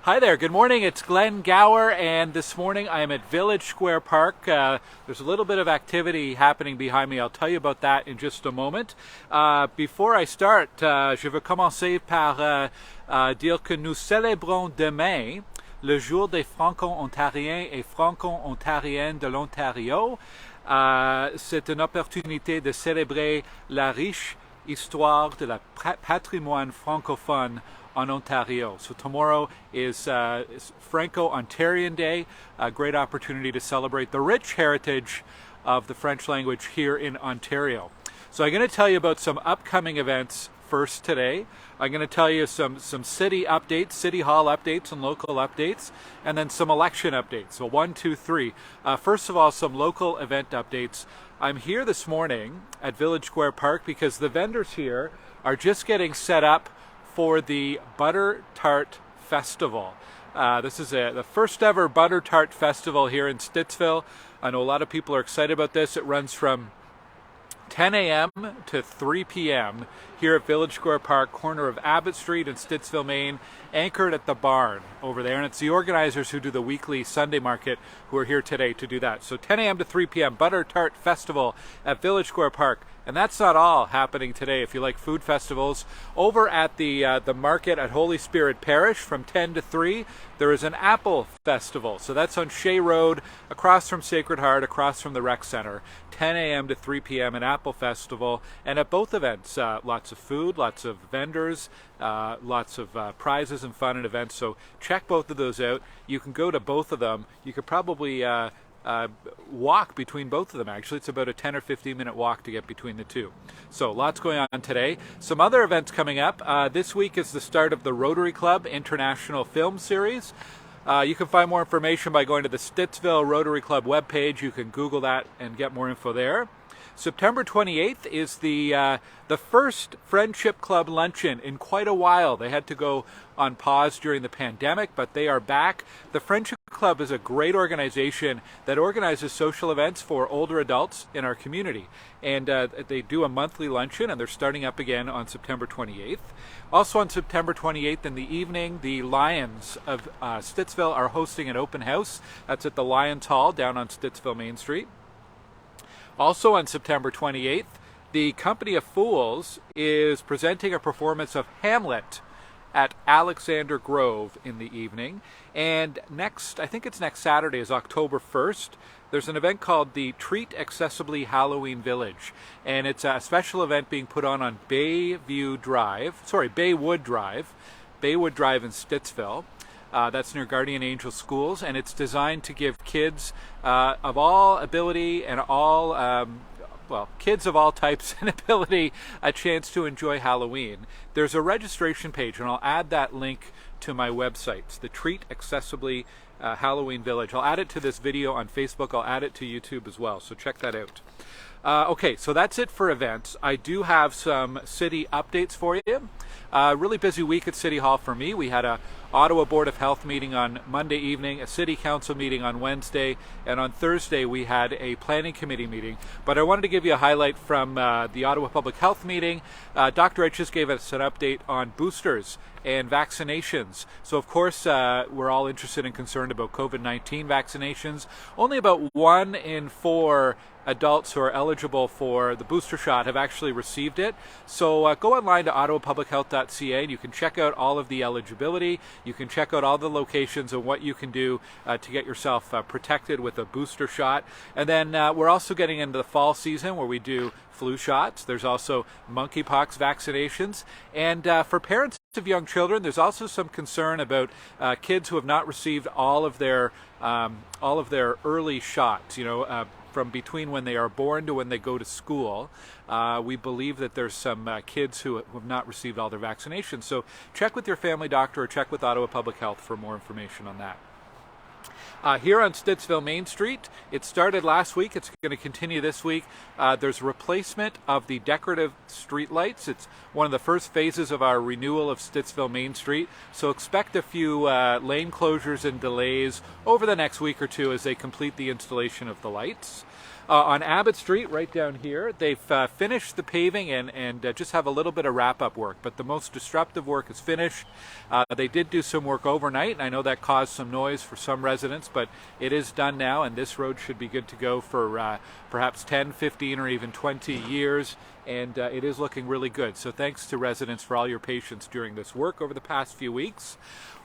Hi there, good morning. It's Glen Gower, and this morning I am at Village Square Park. There's a little bit of activity happening behind me. I'll tell you about that in just a moment. Before I start, je veux commencer par dire que nous célébrons demain le Jour des Franco-Ontariens et Franco-Ontariennes de l'Ontario. C'est une opportunité de célébrer la riche histoire de la patrimoine francophone on Ontario. So tomorrow is Franco-Ontarian Day, a great opportunity to celebrate the rich heritage of the French language here in Ontario. So I'm going to tell you about some upcoming events first today. I'm going to tell you some city updates, city hall updates and local updates, and then some election updates. So 1, 2, 3. First of all, some local event updates. I'm here this morning at Village Square Park because the vendors here are just getting set up for the Butter Tart Festival. This is the first ever Butter Tart Festival here in Stittsville. I know a lot of people are excited about this. It runs from 10 a.m. to 3 p.m. here at Village Square Park, corner of Abbott Street and Stittsville Main, anchored at the barn over there. And it's the organizers who do the weekly Sunday market who are here today to do that. So 10 a.m. to 3 p.m. Butter Tart Festival at Village Square Park. And that's not all happening today. If you like food festivals, over at the market at Holy Spirit Parish from 10 to 3, there is an apple festival. So that's on Shea Road, across from Sacred Heart, across from the Rec Center. 10 a.m. to 3 p.m. an apple festival. And at both events, lots of food, lots of vendors, lots of prizes and fun and events. So check both of those out. You can go to both of them. You could probably walk between both of them. Actually, it's about a 10 or 15 minute walk to get between the two. So lots going on today. Some other events coming up. This week is the start of the Rotary Club International Film Series. You can find more information by going to the Stittsville Rotary Club webpage. You can Google that and get more info there. September 28th is the first Friendship Club Luncheon in quite a while. They had to go on pause during the pandemic, but they are back. The Friendship Club is a great organization that organizes social events for older adults in our community. And they do a monthly luncheon, and they're starting up again on September 28th. Also on September 28th in the evening, the Lions of Stittsville are hosting an open house. That's at the Lions Hall down on Stittsville Main Street. Also on September 28th, the Company of Fools is presenting a performance of Hamlet at Alexander Grove in the evening. And next, I think it's next Saturday, is October 1st. There's an event called the Treat Accessibly Halloween Village. And it's a special event being put on Baywood Drive in Stittsville. That's near Guardian Angel Schools, and it's designed to give kids of all ability and all, kids of all types and ability a chance to enjoy Halloween. There's a registration page, and I'll add that link to my website. It's the Treat Accessibly Halloween Village. I'll add it to this video on Facebook. I'll add it to YouTube as well, so check that out. Okay, so that's it for events. I do have some city updates for you. Really busy week at City Hall for me. We had a Ottawa Board of Health meeting on Monday evening, a City Council meeting on Wednesday, and on Thursday we had a Planning Committee meeting. But I wanted to give you a highlight from the Ottawa Public Health meeting. Dr. Ed just gave us an update on boosters and vaccinations. So of course we're all interested and concerned about COVID-19 vaccinations. Only about 1 in 4 adults who are eligible for the booster shot have actually received it. So go online to ottawapublichealth.ca and you can check out all of the eligibility. You can check out all the locations and what you can do to get yourself protected with a booster shot. And then we're also getting into the fall season where we do flu shots. There's also monkeypox vaccinations. And for parents of young children, there's also some concern about kids who have not received all of their early shots. From between when they are born to when they go to school. We believe that there's some kids who have not received all their vaccinations. So check with your family doctor or check with Ottawa Public Health for more information on that. Here on Stittsville Main Street, it started last week. It's going to continue this week. There's replacement of the decorative street lights. It's one of the first phases of our renewal of Stittsville Main Street. So expect a few lane closures and delays over the next week or two as they complete the installation of the lights. On Abbott Street, right down here, they've finished the paving and just have a little bit of wrap-up work, but the most disruptive work is finished. They did do some work overnight, and I know that caused some noise for some residents, but it is done now, and this road should be good to go for perhaps 10, 15, or even 20 years, and it is looking really good. So thanks to residents for all your patience during this work over the past few weeks.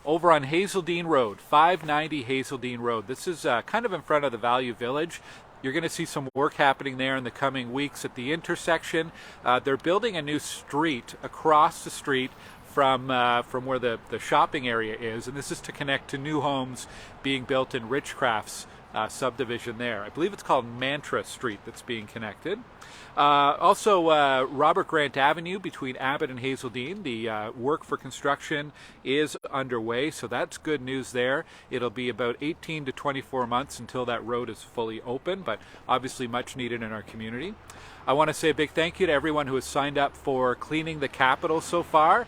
Over on Hazeldean Road, 590 Hazeldean Road. This is kind of in front of the Value Village. You're going to see some work happening there in the coming weeks at the intersection. They're building a new street across the street from where the shopping area is, and this is to connect to new homes being built in Richcraft's subdivision there. I believe it's called Mantra Street that's being connected. Also, Robert Grant Avenue between Abbott and Hazeldean, the work for construction is underway, so that's good news there. It'll be about 18 to 24 months until that road is fully open, but obviously much needed in our community. I want to say a big thank you to everyone who has signed up for cleaning the Capitol so far.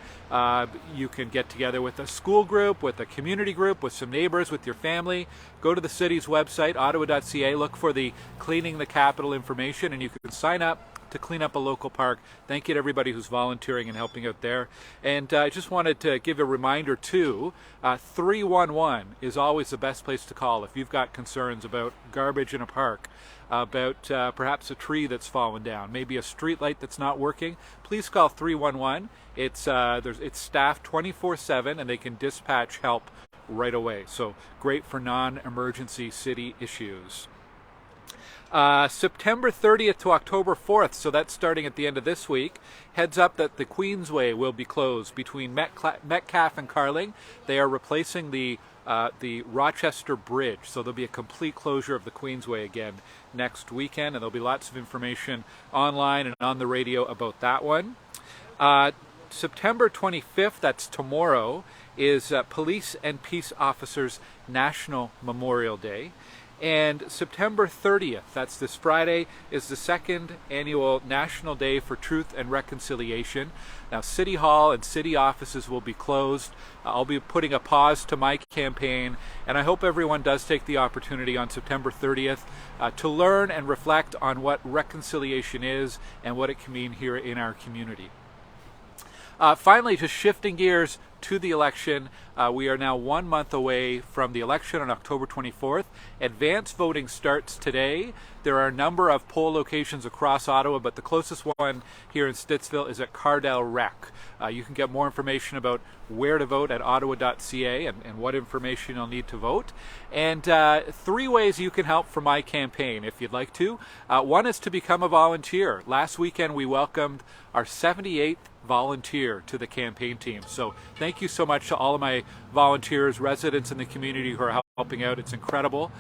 You can get together with a school group, with a community group, with some neighbors, with your family. Go to the city's website, ottawa.ca, look for the Cleaning the Capitol information, and you can sign up to clean up a local park. Thank you to everybody who's volunteering and helping out there. And I just wanted to give a reminder too, 311 is always the best place to call if you've got concerns about garbage in a park, about perhaps a tree that's fallen down, maybe a street light that's not working. Please call 311. It's staffed 24/7 and they can dispatch help right away. So great for non-emergency city issues. September 30th to October 4th, so that's starting at the end of this week. Heads up that the Queensway will be closed between Metcalfe and Carling. They are replacing the Rochester Bridge, so there'll be a complete closure of the Queensway again next weekend, and there'll be lots of information online and on the radio about that one. September 25th, that's tomorrow, is Police and Peace Officers National Memorial Day. And September 30th, that's this Friday, is the second annual National Day for Truth and Reconciliation. Now, City Hall and city offices will be closed. I'll be putting a pause to my campaign, and I hope everyone does take the opportunity on September 30th to learn and reflect on what reconciliation is and what it can mean here in our community. Finally, just shifting gears to the election, we are now 1 month away from the election on October 24th. Advance voting starts today. There are a number of poll locations across Ottawa, but the closest one here in Stittsville is at Cardell Rec. You can get more information about where to vote at ottawa.ca and what information you'll need to vote. And 3 ways you can help for my campaign if you'd like to. One is to become a volunteer. Last weekend we welcomed our 78th volunteer to the campaign team. So thank you so much to all of my volunteers, residents in the community who are helping out. It's incredible.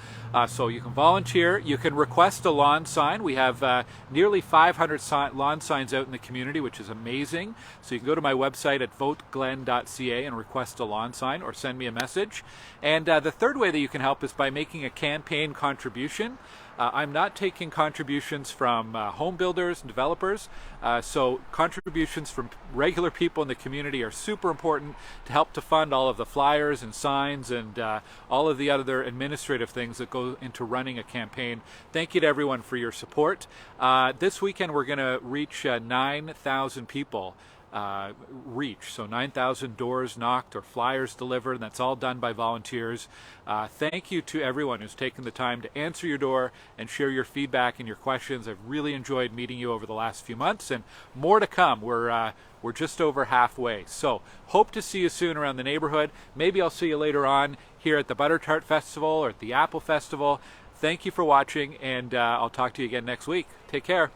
So you can volunteer. You can request a lawn sign. We have nearly 500 lawn signs out in the community, which is amazing. So you can go to my website at voteglen.ca and request a lawn sign or send me a message. And the third way that you can help is by making a campaign contribution. I'm not taking contributions from home builders and developers, so contributions from regular people in the community are super important to help to fund all of the flyers and signs and all of the other administrative things that go into running a campaign. Thank you to everyone for your support. This weekend we're going to reach 9,000 people. So 9,000 doors knocked or flyers delivered, and that's all done by volunteers. Thank you to everyone who's taken the time to answer your door and share your feedback and your questions. I've really enjoyed meeting you over the last few months, and more to come. We're just over halfway. So hope to see you soon around the neighborhood. Maybe I'll see you later on here at the Butter Tart Festival or at the Apple Festival. Thank you for watching, and I'll talk to you again next week. Take care.